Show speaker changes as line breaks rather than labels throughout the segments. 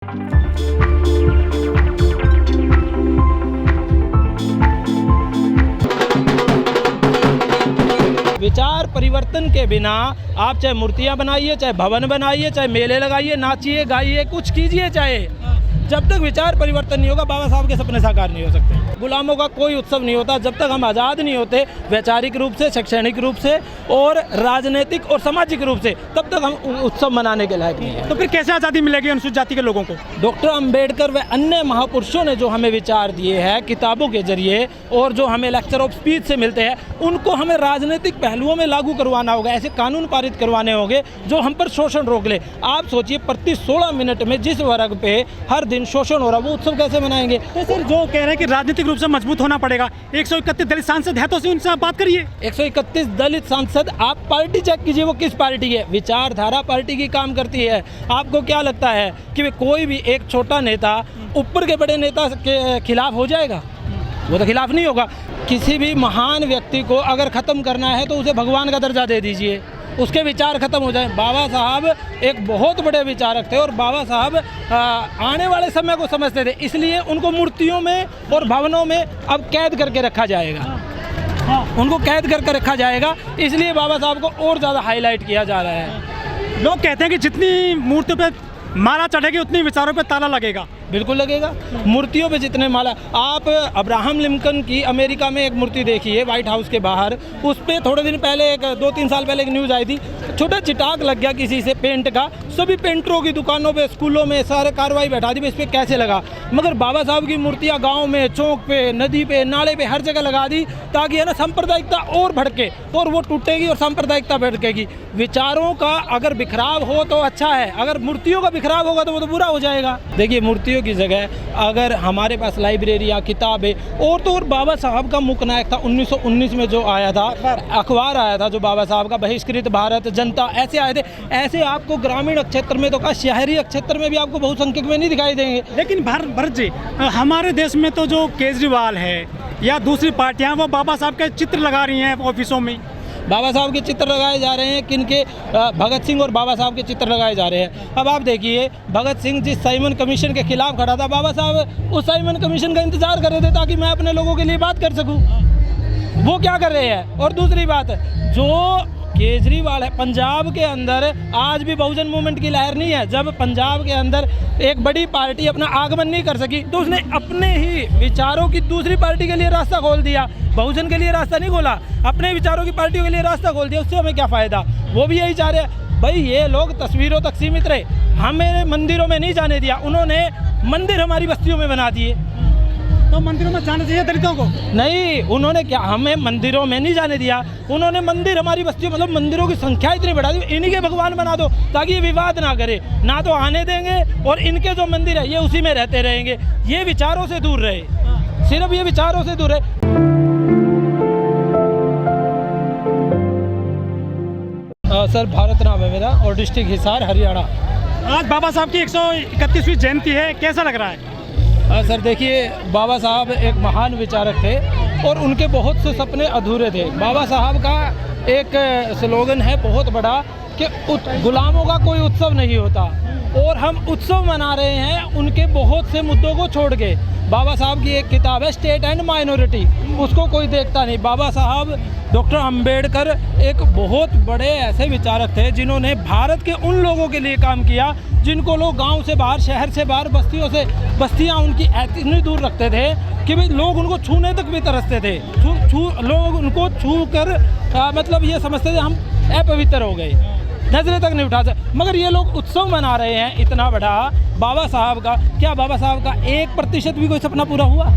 विचार परिवर्तन के बिना आप चाहे मूर्तियां बनाइए, चाहे भवन बनाइए, चाहे मेले लगाइए, नाचिए गाइए, कुछ कीजिए, चाहे जब तक विचार परिवर्तन नहीं होगा बाबा साहब के सपने साकार नहीं हो सकते। गुलामों का कोई उत्सव नहीं होता जब तक हम आज़ाद नहीं होते, वैचारिक रूप से, शैक्षणिक रूप से और राजनीतिक और सामाजिक रूप से, तब तक हम उत्सव मनाने के लायक नहीं है।
तो फिर कैसे आज़ादी मिलेगी अनुसूचित जाति के लोगों को?
डॉक्टर अंबेडकर व अन्य महापुरुषों ने जो हमें विचार दिए हैं किताबों के जरिए और जो हमें लेक्चर ऑफ स्पीच से मिलते हैं, उनको हमें राजनीतिक पहलुओं में लागू करवाना होगा। ऐसे कानून पारित करवाने होंगे जो हम पर शोषण रोक ले। आप सोचिए, प्रति 16 मिनट में जिस वर्ग पे हर दिन शोषण हो रहा, वो उत्सव कैसे मनाएंगे?
तो सर जो कह रहे हैं कि राजनीतिक रूप से मजबूत होना पड़ेगा, 131 दलित सांसद है तो उनसे आप बात करिए।
131 दलित सांसद, आप पार्टी चेक कीजिए वो किस पार्टी की है। विचारधारा पार्टी की काम करती है। आपको क्या लगता है कि कोई भी एक छोटा नेता ऊपर के बड़े नेता के खिलाफ हो जाएगा? वो तो खिलाफ नहीं होगा। किसी भी महान व्यक्ति को अगर ख़त्म करना है तो उसे भगवान का दर्जा दे दीजिए, उसके विचार खत्म हो जाए। बाबा साहब एक बहुत बड़े विचारक थे और बाबा साहब आने वाले समय को समझते थे, इसलिए उनको मूर्तियों में और भवनों में अब कैद करके रखा जाएगा। उनको कैद करके रखा जाएगा, इसलिए बाबा साहब को और ज़्यादा हाईलाइट किया जा रहा है।
लोग कहते हैं कि जितनी मूर्तियों पे माला चढ़ेगी उतनी विचारों पे ताला लगेगा।
बिल्कुल लगेगा। मूर्तियों पे जितने माला, आप अब्राहम लिंकन की अमेरिका में एक मूर्ति देखिए व्हाइट हाउस के बाहर, उस पर थोड़े दिन पहले 2-3 साल पहले एक न्यूज़ आई थी, छोटा चिटाक लग गया किसी से पेंट का, सभी पेंटरों की दुकानों पे, स्कूलों में सारे कार्रवाई बैठा दी, इस पर कैसे लगा। मगर बाबा साहब की मूर्तियाँ गाँव में, चौक पे, नदी पे, नाले पे, हर जगह लगा दी ताकि है ना सांप्रदायिकता और भड़के, और वो टूटेगी और सांप्रदायिकता भड़केगी। विचारों का अगर बिखराव हो तो अच्छा है, अगर मूर्तियों का बिखराव होगा तो वो तो बुरा हो जाएगा। देखिए, मूर्तियों की जगह अगर हमारे पास लाइब्रेरियाँ, किताबें और तो और बाबा साहब का मुकनायक था 1919 में जो आया था, अखबार आया था जो बाबा साहब का, बहिष्कृत भारत, जनता, ऐसे आए थे। ऐसे आपको ग्रामीण क्षेत्र में तो का शहरी क्षेत्र में भी आपको बहुसंख्यक में नहीं दिखाई देंगे।
लेकिन भरत जी, हमारे देश में तो जो केजरीवाल है या दूसरी पार्टियां, वो बाबा साहब के चित्र लगा रही हैं ऑफिसों में।
बाबा साहब के चित्र लगाए जा रहे हैं, किनके? भगत सिंह और बाबा साहब के चित्र लगाए जा रहे हैं। अब आप देखिए, भगत सिंह जिस साइमन कमीशन के खिलाफ खड़ा था, बाबा साहब उस साइमन कमीशन का इंतजार कर रहे थे ताकि मैं अपने लोगों के लिए बात कर सकूं। वो क्या कर रहे हैं? और दूसरी बात, जो केजरीवाल है, पंजाब के अंदर आज भी बहुजन मूवमेंट की लहर नहीं है। जब पंजाब के अंदर एक बड़ी पार्टी अपना आगमन नहीं कर सकी तो उसने अपने ही विचारों की दूसरी पार्टी के लिए रास्ता खोल दिया। बहुजन के लिए रास्ता नहीं खोला, अपने विचारों की पार्टियों के लिए रास्ता खोल दिया। उससे हमें क्या फ़ायदा? वो भी यही चाह रहे हैं। भाई, ये लोग तस्वीरों तक सीमित रहे, हमें मंदिरों में नहीं जाने दिया। उन्होंने मंदिर हमारी बस्तियों में बना दिए।
तो मंदिरों में जाने चाहिए दलितों को?
नहीं, उन्होंने क्या, हमें मंदिरों में नहीं जाने दिया। उन्होंने मंदिर हमारी बस्तियों, मतलब मंदिरों की संख्या इतनी बढ़ा दी, इन्हीं के भगवान बना दो ताकि ये विवाद ना करे। ना तो आने देंगे और इनके जो मंदिर है ये उसी में रहते रहेंगे। ये विचारों से दूर रहे, सिर्फ ये विचारों से दूर रहे। सर, भारत नाम है मेरा और डिस्ट्रिक्ट हिसार, हरियाणा।
आज बाबा साहब की 131वीं जयंती है, कैसा लग रहा है?
सर देखिए, बाबा साहब एक महान विचारक थे और उनके बहुत से सपने अधूरे थे। बाबा साहब का एक स्लोगन है बहुत बड़ा कि गुलामों का कोई उत्सव नहीं होता, और हम उत्सव मना रहे हैं उनके बहुत से मुद्दों को छोड़ के। बाबा साहब की एक किताब है स्टेट एंड माइनॉरिटी, उसको कोई देखता नहीं। बाबा साहब, डॉक्टर अंबेडकर एक बहुत बड़े ऐसे विचारक थे जिन्होंने भारत के उन लोगों के लिए काम किया जिनको लोग गांव से बाहर, शहर से बाहर, बस्तियां उनकी इतनी दूर रखते थे कि भाई लोग उनको छूने तक भी तरसते थे। लोग उनको छू कर मतलब ये समझते थे हम अपवित्र हो गए, नजरें तक नहीं उठा सकते। मगर ये लोग उत्सव मना रहे हैं इतना बड़ा बाबा साहब का। क्या बाबा साहब का 1% भी कोई सपना पूरा हुआ?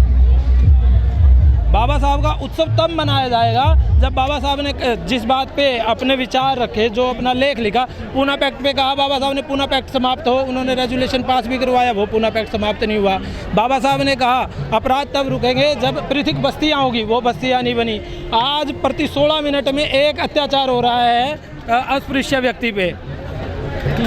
बाबा साहब का उत्सव तब मनाया जाएगा जब बाबा साहब ने जिस बात पे अपने विचार रखे, जो अपना लेख लिखा, पूना पैक्ट पे कहा, बाबा साहब ने पूना पैक्ट समाप्त हो, उन्होंने रेजोल्यूशन पास भी करवाया, वो पूना पैक्ट समाप्त नहीं हुआ। बाबा साहब ने कहा अपराध तब रुकेंगे जब पृथक बस्तियाँ होगी, वो बस्तियाँ नहीं बनी। आज प्रति 16 मिनट में एक अत्याचार हो रहा है अस्पृश्य व्यक्ति पे।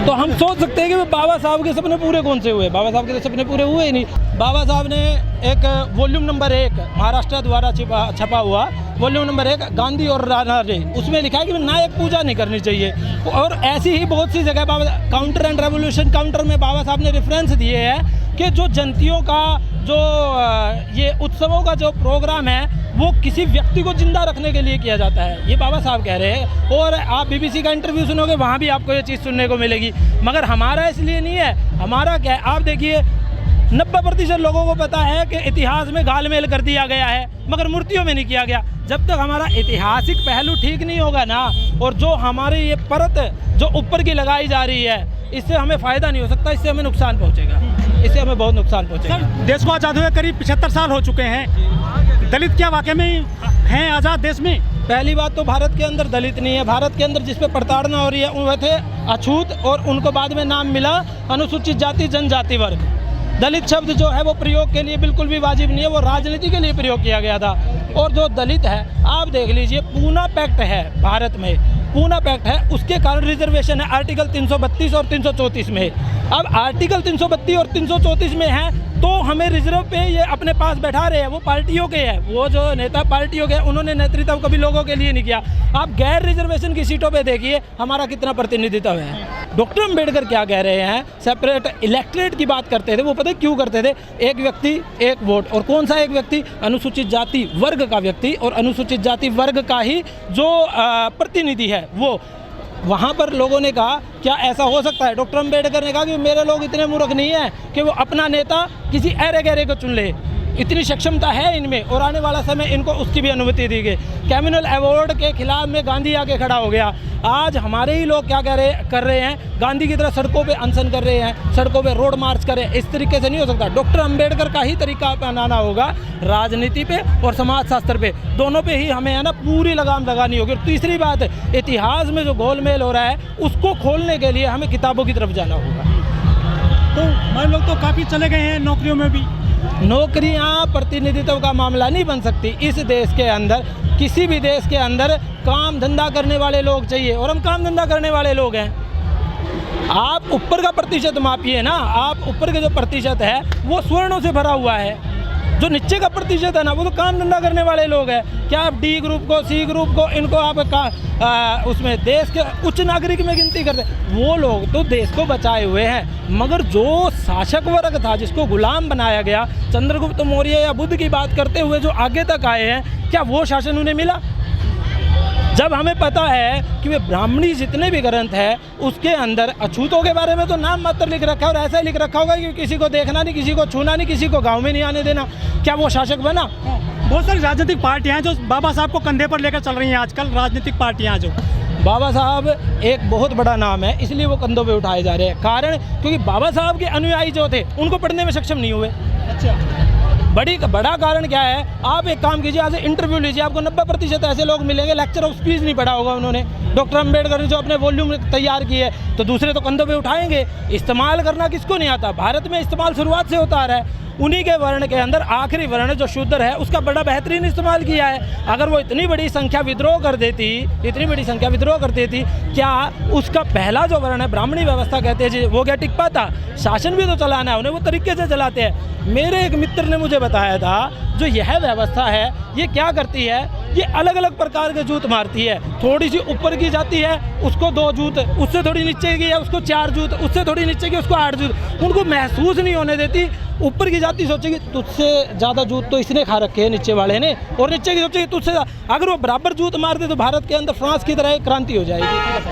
तो हम सोच सकते हैं कि बाबा साहब के सपने पूरे कौन से हुए। बाबा साहब के सपने पूरे हुए ही नहीं। बाबा साहब ने एक वॉल्यूम नंबर 1 महाराष्ट्र द्वारा छपा हुआ वॉल्यूम नंबर 1 गांधी और राजर्षि, उसमें लिखा है कि नायक पूजा नहीं करनी चाहिए। और ऐसी ही बहुत सी जगह बाबा काउंटर एंड रेवोल्यूशन काउंटर में बाबा साहब ने रेफरेंस दिए हैं कि जो जयंतियों का जो ये उत्सवों का जो प्रोग्राम है वो किसी व्यक्ति को जिंदा रखने के लिए किया जाता है, ये बाबा साहब कह रहे हैं। और आप बीबीसी का इंटरव्यू सुनोगे वहाँ भी आपको ये चीज़ सुनने को मिलेगी। मगर हमारा इसलिए नहीं है, हमारा क्या है, आप देखिए 90% लोगों को पता है कि इतिहास में घालमेल कर दिया गया है मगर मूर्तियों में नहीं किया गया। जब तक हमारा ऐतिहासिक पहलू ठीक नहीं होगा ना, और जो हमारी ये परत जो ऊपर की लगाई जा रही है, इससे हमें फ़ायदा नहीं हो सकता, इससे हमें नुकसान पहुंचेगा, इससे हमें बहुत नुकसान पहुंचेगा।
देश को आज़ाद हुए करीब 75 साल हो चुके हैं। दलित क्या वाकई में हैं आज़ाद देश में?
पहली बात तो भारत के अंदर दलित नहीं है। भारत के अंदर जिस पे प्रताड़ना हो रही है वह थे अछूत, और उनको बाद में नाम मिला अनुसूचित जाति जनजाति वर्ग। दलित शब्द जो है वो प्रयोग के लिए बिल्कुल भी वाजिब नहीं है, वो राजनीति के लिए प्रयोग किया गया था। और जो दलित है, आप देख लीजिए, पूना पैक्ट है भारत में, पूना पैक्ट है, उसके कारण रिजर्वेशन है आर्टिकल 332 और 334 में। अब आर्टिकल 332 और 334 में है तो हमें रिजर्व पे ये अपने पास बैठा रहे हैं, वो पार्टियों के हैं, वो जो नेता पार्टियों के, उन्होंने नेतृत्व कभी लोगों के लिए नहीं किया। आप गैर रिजर्वेशन की सीटों पे देखिए हमारा कितना प्रतिनिधित्व है। डॉक्टर अंबेडकर क्या कह रहे हैं, सेपरेट इलेक्ट्रेट की बात करते थे, वो पता है क्यों करते थे? एक व्यक्ति एक वोट। और कौन सा एक व्यक्ति? अनुसूचित जाति वर्ग का व्यक्ति, और अनुसूचित जाति वर्ग का ही जो प्रतिनिधि है वो। वहाँ पर लोगों ने कहा क्या ऐसा हो सकता है? डॉक्टर अंबेडकर ने कहा कि मेरे लोग इतने मूर्ख नहीं हैं कि वो अपना नेता किसी ऐरे गहरे को चुन ले, इतनी सक्षमता है इनमें, और आने वाला समय इनको उसकी भी अनुमति दी गई। कैमिनल अवार्ड के खिलाफ में गांधी आके खड़ा हो गया। आज हमारे ही लोग क्या कर रहे हैं, गांधी की तरह सड़कों पे अनशन कर रहे हैं, सड़कों पे रोड मार्च कर रहे हैं। इस तरीके से नहीं हो सकता। डॉक्टर अंबेडकर का ही तरीका अपनाना होगा, राजनीति पे और समाज शास्त्र पे, दोनों पे ही हमें है ना पूरी लगाम लगानी होगी। और तीसरी बात, इतिहास में जो गोलमेल हो रहा है उसको खोलने के लिए हमें किताबों की तरफ जाना होगा।
तो हमारे लोग तो काफ़ी चले गए हैं नौकरियों में भी।
नौकरियां प्रतिनिधित्व का मामला नहीं बन सकती। इस देश के अंदर, किसी भी देश के अंदर काम धंधा करने वाले लोग चाहिए, और हम काम धंधा करने वाले लोग हैं। आप ऊपर का प्रतिशत मापिए ना, आप ऊपर के जो प्रतिशत है वो स्वर्णों से भरा हुआ है, जो नीचे का प्रतिशत है ना वो तो काम धंधा करने वाले लोग हैं। क्या आप डी ग्रुप को, सी ग्रुप को, इनको आप उसमें देश के उच्च नागरिक में गिनती करते? वो लोग तो देश को बचाए हुए हैं, मगर जो शासक वर्ग था जिसको गुलाम बनाया गया, चंद्रगुप्त मौर्य या बुद्ध की बात करते हुए जो आगे तक आए हैं, क्या वो शासन उन्हें मिला? जब हमें पता है कि वे ब्राह्मणी जितने भी ग्रंथ है उसके अंदर अछूतों के बारे में तो नाम मात्र लिख रखा है, और ऐसा ही लिख रखा होगा कि किसी को देखना नहीं, किसी को छूना नहीं, किसी को गांव में नहीं आने देना, क्या वो शासक बना?
बहुत सारी राजनीतिक पार्टियां जो बाबा साहब को कंधे पर लेकर चल रही हैं आजकल, राजनीतिक पार्टियां जो,
बाबा साहब एक बहुत बड़ा नाम है, इसलिए वो कंधों पे उठाए जा रहे हैं। कारण क्योंकि बाबा साहब के अनुयायी जो थे उनको पढ़ने में सक्षम नहीं हुए।
अच्छा,
बड़ा कारण क्या है? आप एक काम कीजिए, आज इंटरव्यू लीजिए, आपको 90% ऐसे लोग मिलेंगे लेक्चर ऑफ स्पीच नहीं पढ़ा होगा उन्होंने। डॉक्टर अंबेडकर ने जो अपने वॉल्यूम तैयार किए, तो दूसरे तो कंधों पे उठाएंगे। इस्तेमाल करना किसको नहीं आता? भारत में इस्तेमाल शुरुआत से होता आ रहा है। उन्हीं के वर्ण के अंदर आखिरी वर्ण जो शूद्र है उसका बड़ा बेहतरीन इस्तेमाल किया है। अगर वो इतनी बड़ी संख्या विद्रोह कर देती, क्या उसका पहला जो वर्ण है, ब्राह्मणी व्यवस्था कहते हैं जी, वो क्या टिक पाता? शासन भी तो चलाना है उन्हें, वो तरीके से चलाते हैं। मेरे एक मित्र ने मुझे बताया था जो यह व्यवस्था है ये क्या करती है, ये अलग अलग प्रकार के जूत मारती है। थोड़ी सी ऊपर की जाती है उसको 2 जूत, उससे थोड़ी नीचे की है उसको 4 जूत, उससे थोड़ी नीचे की उसको 8 जूत। उनको महसूस नहीं होने देती। ऊपर की जाति सोचेगी तुझसे ज़्यादा जूत तो इसने खा रखे हैं नीचे वाले ने, और नीचे की सोचेगी तुझसे। अगर वो बराबर जूत मार दे तो भारत के अंदर फ्रांस की तरह एक क्रांति हो जाएगी।